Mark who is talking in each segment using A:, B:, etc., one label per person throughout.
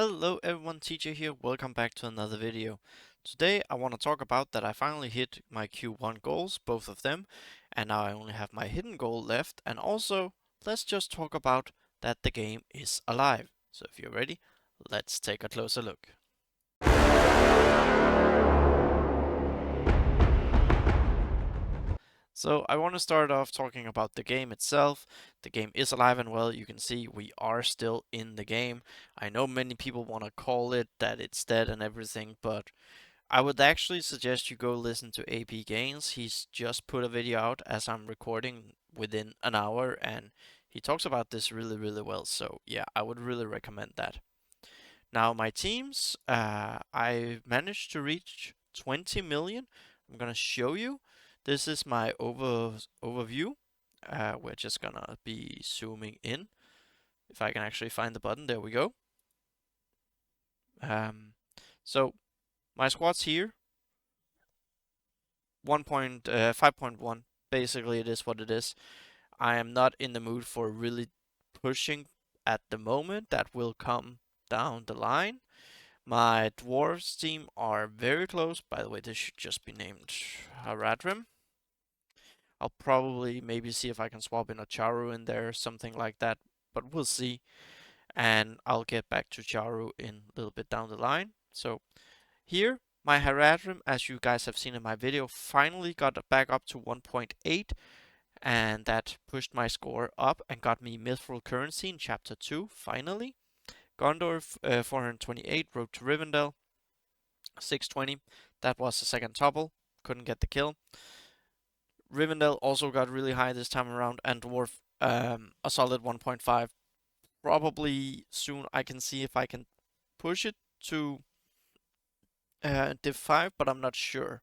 A: Hello everyone, TJ here, welcome back to another video. Today I want to talk about that I finally hit my Q1 goals, both of them, and now I only have my hidden goal left, and also let's just talk about that the game is alive. So if you're ready, let's take a closer look. So I want to start off talking about the game itself. The game is alive and well. You can see we are still in the game. I know many people want to call it that it's dead and everything, but I would actually suggest you go listen to AP Gains. He's just put a video out as I'm recording within an hour, and he talks about this really well. So yeah, I would really recommend that. Now my teams, I managed to reach 20 million. I'm gonna show you. This is my overview. We're just gonna be zooming in. If I can actually find the button, there we go. So my squad's here. 5.1. Basically, it is what it is. I am not in the mood for really pushing at the moment. That will come down the line. My dwarves team are very close. By the way, this should just be named Haradrim. I'll probably maybe see if I can swap in a Charu in there, something like that, but we'll see. And I'll get back to Charu in a little bit down the line. So here, my Haradrim, as you guys have seen in my video, finally got back up to 1.8, and that pushed my score up and got me Mithril Currency in Chapter 2, finally. Gondor, 428, Road to Rivendell, 620. That was the second topple, couldn't get the kill. Rivendell also got really high this time around, and Dwarf, a solid 1.5. Probably soon I can see if I can push it to Div 5, but I'm not sure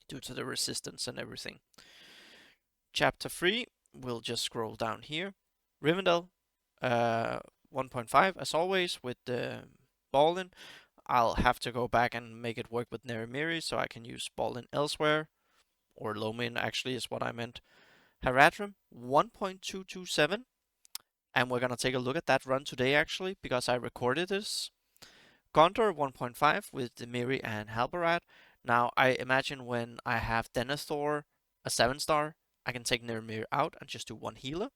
A: due to the resistance and everything. Chapter 3, we'll just scroll down here. Rivendell, 1.5 as always with the Ballin. I'll have to go back and make it work with Nerimiri so I can use Ballin elsewhere. Or Lomin actually is what I meant. Haradrim, 1.227. And we're gonna take a look at that run today actually, because I recorded this. Gondor 1.5 with Demiri and Halbarad. Now I imagine when I have Denethor, a 7-star, I can take Nerimir out and just do one healer.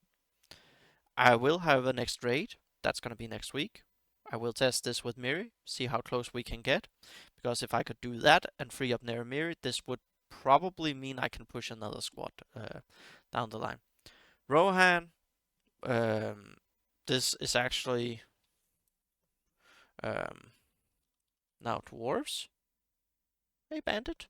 A: I will have a next raid. That's gonna be next week. I will test this with Miri, see how close we can get. Because if I could do that and free up Nerimir, this would probably mean I can push another squad down the line. Rohan, this is actually now dwarves. Hey, bandit.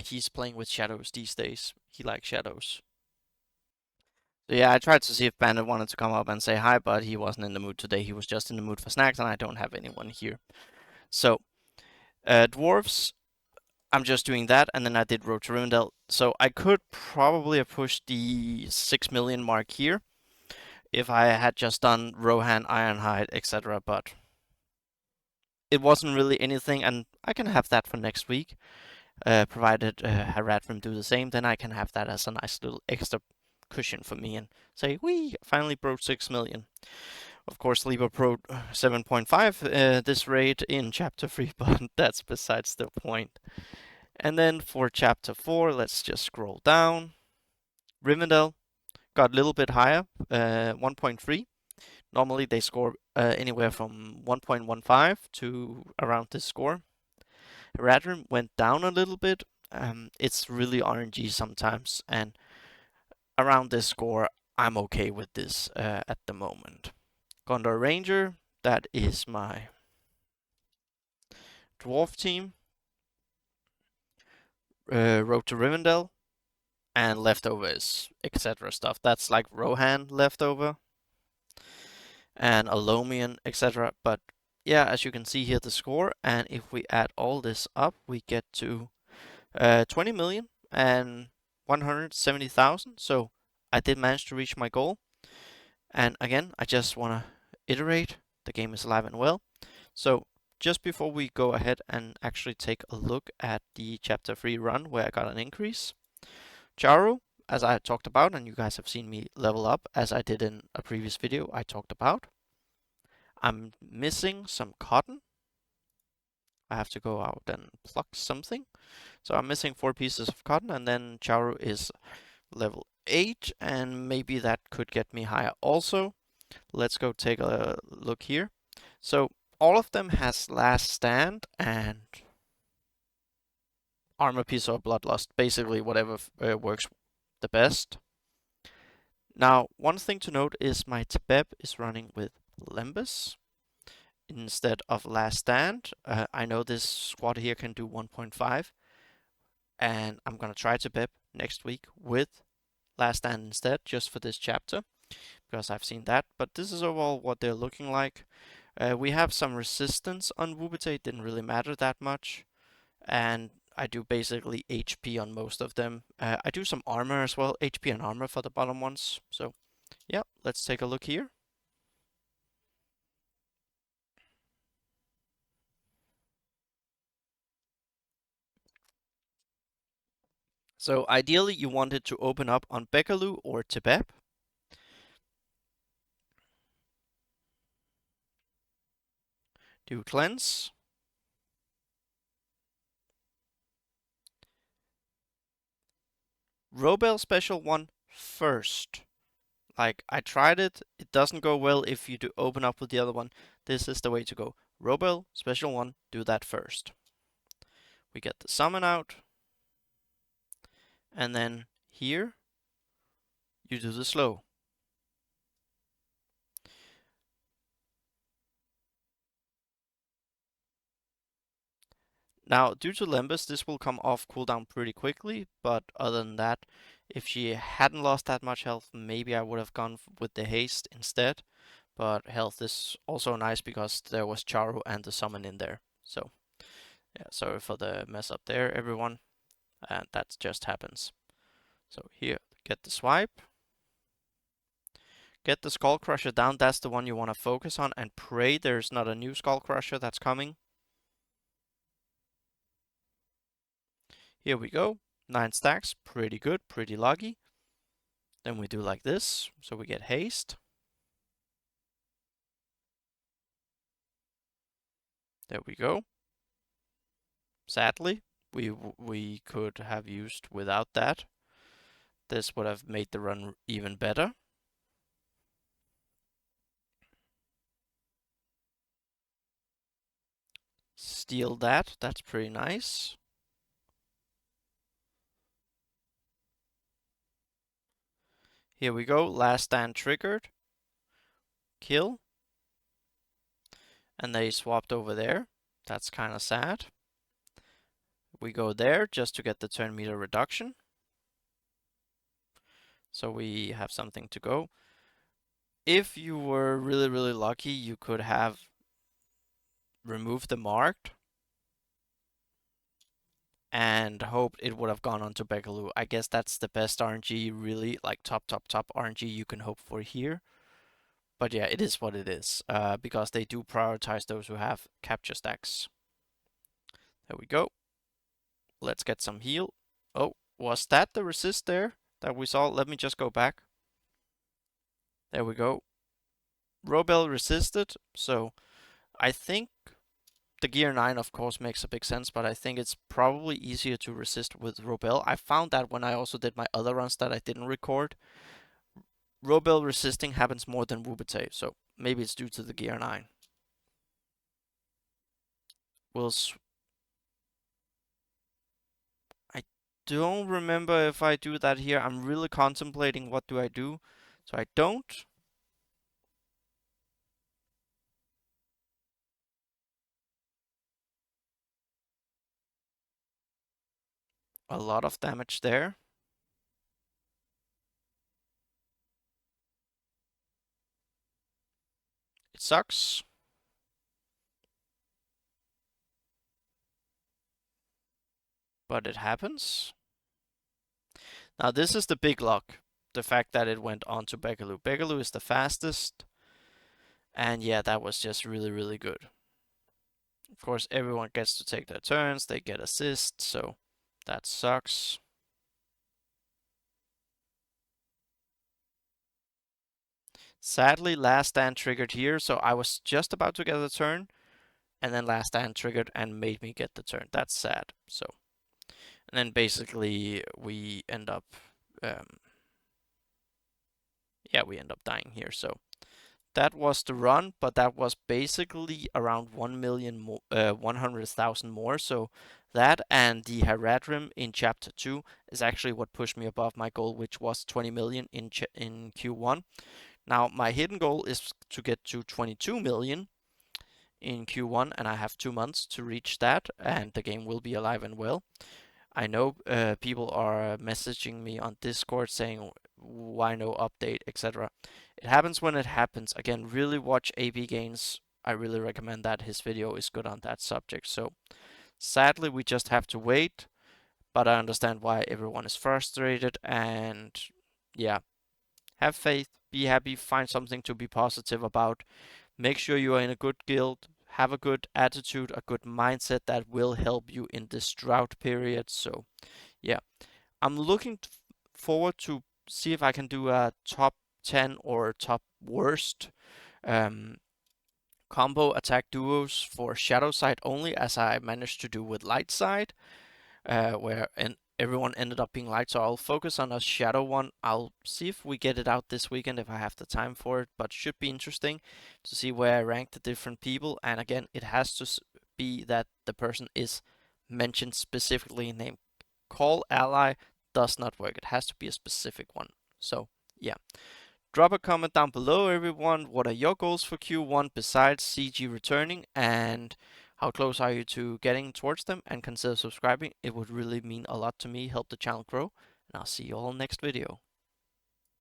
A: He's playing with shadows these days. He likes shadows. So yeah, I tried to see if Bandit wanted to come up and say hi, but he wasn't in the mood today. He was just in the mood for snacks, and I don't have anyone here. So, dwarves, I'm just doing that, and then I did Road to Rivendell. So I could probably have pushed the 6 million mark here if I had just done Rohan, Ironhide, etc. But it wasn't really anything, and I can have that for next week. Provided Haradrim do the same, then I can have that as a nice little extra cushion for me and say, we finally broke 6 million. Of course, Libra Pro 7.5 this raid in Chapter 3, but that's besides the point. And then for Chapter 4, let's just scroll down. Rivendell got a little bit higher, 1.3. Normally they score anywhere from 1.15 to around this score. Haradrim went down a little bit. It's really RNG sometimes, and around this score, I'm okay with this at the moment. Gondor Ranger, that is my dwarf team. Road to Rivendell, and leftovers, etc. stuff. That's like Rohan leftover, and Alomian, etc. But yeah, as you can see here, the score, and if we add all this up, we get to 20 million and 170,000. So I did manage to reach my goal. And again, I just want to iterate, the game is alive and well. So just before we go ahead and actually take a look at the Chapter 3 run where I got an increase, Charu, as I talked about, and you guys have seen me level up, as I did in a previous video I talked about. I'm missing some cotton. I have to go out and pluck something. So I'm missing 4 pieces of cotton, and then Charu is level 8, and maybe that could get me higher also. Let's go take a look here. So all of them has last stand and armor piece or bloodlust, basically whatever works the best. Now, one thing to note is my Tebeb is running with Lembus instead of last stand. I know this squad here can do 1.5, and I'm gonna try Tebeb next week with last stand instead, just for this chapter, because I've seen that. But this is overall what they're looking like. We have some resistance on Wubite, didn't really matter that much, and I do basically HP on most of them. I do some armor as well, HP and armor for the bottom ones. So yeah, let's take a look here. So ideally you want it to open up on Bekaloo or Tebeb. Do cleanse. Robel special one first. Like, I tried it, it doesn't go well if you do open up with the other one. This is the way to go. Robel special one, do that first. We get the summon out. And then here, you do the slow. Now, due to Lembus, this will come off cooldown pretty quickly, but other than that, if she hadn't lost that much health, maybe I would have gone with the haste instead. But health is also nice because there was Charu and the summon in there. So, yeah, sorry for the mess up there, everyone. And that just happens. So here, get the swipe. Get the Skull Crusher down, that's the one you want to focus on, and pray there's not a new Skull Crusher that's coming. Here we go, 9 stacks, pretty good, pretty lucky. Then we do like this, so we get haste. There we go. Sadly, we could have used without that. This would have made the run even better. Steal that, that's pretty nice. Here we go, last stand triggered. Kill. And they swapped over there. That's kind of sad. We go there just to get the turn meter reduction. So we have something to go. If you were really, really lucky, you could have removed the marked and hoped it would have gone onto Bekaloo. I guess that's the best RNG, really, like top RNG you can hope for here. But yeah, it is what it is, because they do prioritize those who have capture stacks. There we go. Let's get some heal. Oh, was that the resist there that we saw? Let me just go back. There we go. Robel resisted, so I think the gear 9 of course makes a big sense, but I think it's probably easier to resist with Robel. I found that when I also did my other runs that I didn't record. Robel resisting happens more than Wubite, so maybe it's due to the gear 9. I don't remember if I do that here. I'm really contemplating what do I do. So I don't. A lot of damage there. It sucks. But it happens. Now this is the big luck. The fact that it went on to Bekaloo. Bekaloo is the fastest. And yeah, that was just really, really good. Of course, everyone gets to take their turns. They get assists, so that sucks. Sadly, last stand triggered here, so I was just about to get the turn, and then last stand triggered and made me get the turn. That's sad. So, and then basically we end up, um, yeah, we end up dying here. So that was the run, but that was basically around 1,000,000 more, 100,000 more. So that and the Haradrim in Chapter 2 is actually what pushed me above my goal, which was 20 million in Q1. Now my hidden goal is to get to 22 million in Q1, and I have 2 months to reach that, and the game will be alive and well. I know people are messaging me on Discord saying why no update, etc. It happens when it happens. Again, really watch AB Gains. I really recommend that. His video is good on that subject. So sadly, we just have to wait, but I understand why everyone is frustrated, and yeah, have faith, be happy, find something to be positive about. Make sure you are in a good guild, have a good attitude, a good mindset that will help you in this drought period. So yeah, I'm looking forward to see if I can do a top 10 or top worst um, combo attack duos for shadow side only, as I managed to do with light side, where everyone ended up being light. So I'll focus on a shadow one. I'll see if we get it out this weekend if I have the time for it, but should be interesting to see where I rank the different people. And again, it has to be that the person is mentioned specifically in name. Call ally does not work. It has to be a specific one. So yeah. Drop a comment down below, everyone. What are your goals for Q1 besides CG returning, and how close are you to getting towards them? And consider subscribing. It would really mean a lot to me, help the channel grow. And I'll see you all next video.